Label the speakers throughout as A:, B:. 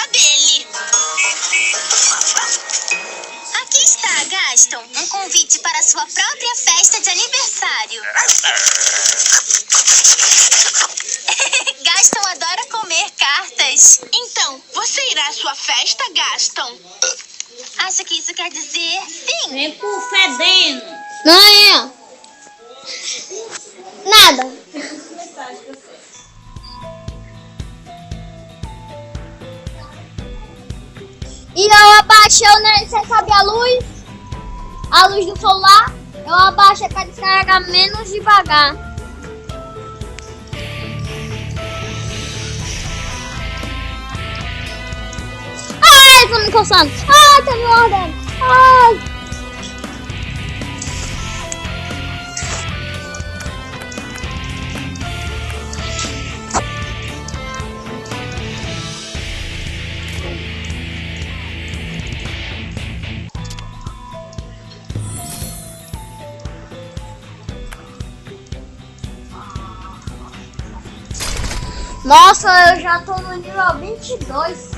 A: festa dele. Aqui está, Gaston. Um convite para sua própria festa de aniversário. Gaston adora comer cartas. Então, você irá à sua festa, Gaston? Acho que isso quer dizer sim.
B: Vem por fedendo.
C: Não é. Nada. E eu abaixei, né? Você sabe a luz? A luz do celular. Eu abaixei para descarregar menos devagar. Ai, tô me coçando. Ai, tá me mordendo. Ai. Nossa, eu já tô no nível 22.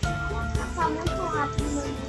C: Passa muito rápido meu nível.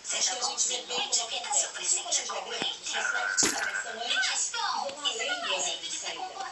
A: Seja consequente apenas seu presente concorrente. Gaston, isso não é jeito de se comportar.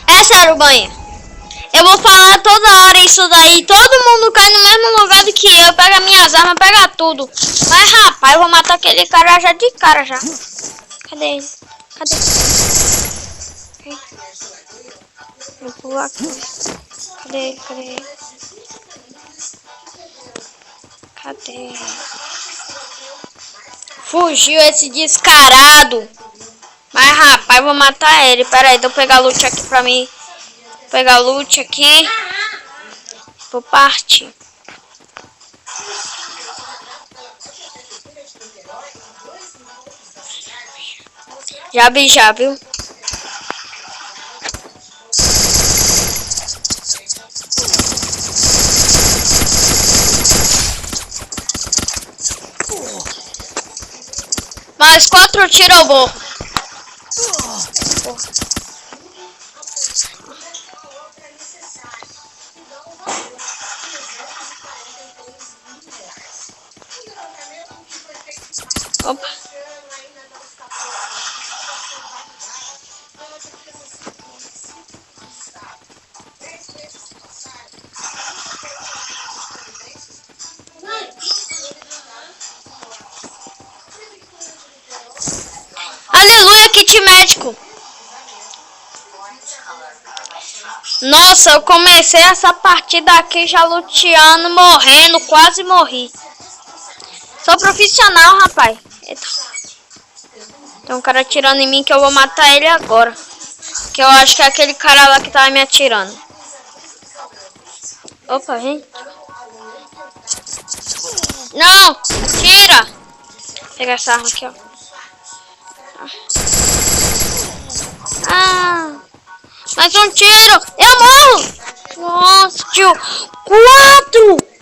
C: É sério, banho. Eu vou falar toda hora isso daí. Todo mundo cai no mesmo lugar do que eu. Pega minhas armas, pega tudo. Mas, rapaz, eu vou matar aquele cara já de cara já. Cadê ele? Cadê? Vou pular aqui. Cadê ele? Cadê ele? Cadê? Fugiu esse descarado. Mas, rapaz, eu vou matar ele. Pera aí, deixa eu pegar loot aqui pra mim. Vou pegar loot aqui. Vou partir. Já vi, viu? Mais 4 tiros eu vou. Opa. Aleluia, kit médico. Nossa, eu comecei essa partida aqui já luteando, morrendo, quase morri. Sou profissional, rapaz. Eita. Tem um cara atirando em mim que eu vou matar ele agora. Que eu acho que é aquele cara lá que tava me atirando. Opa, gente. Não, atira. Vou pegar essa arma aqui, ó. Ah, mais um tiro. Eu morro. Nossa, tio. 4.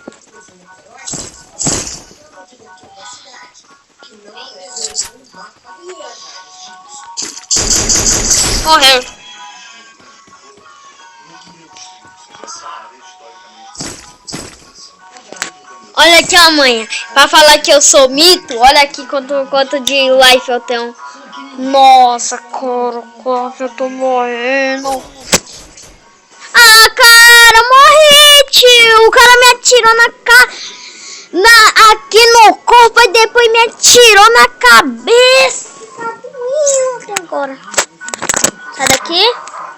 C: Morreu. Olha aqui, a mãe. Pra falar que eu sou mito, olha aqui quanto de life eu tenho. Nossa, cara, eu tô morrendo. Ah, cara, morri, tio. O cara me atirou aqui no corpo e depois me atirou na cabeça. Tá doendo até agora. Sai daqui.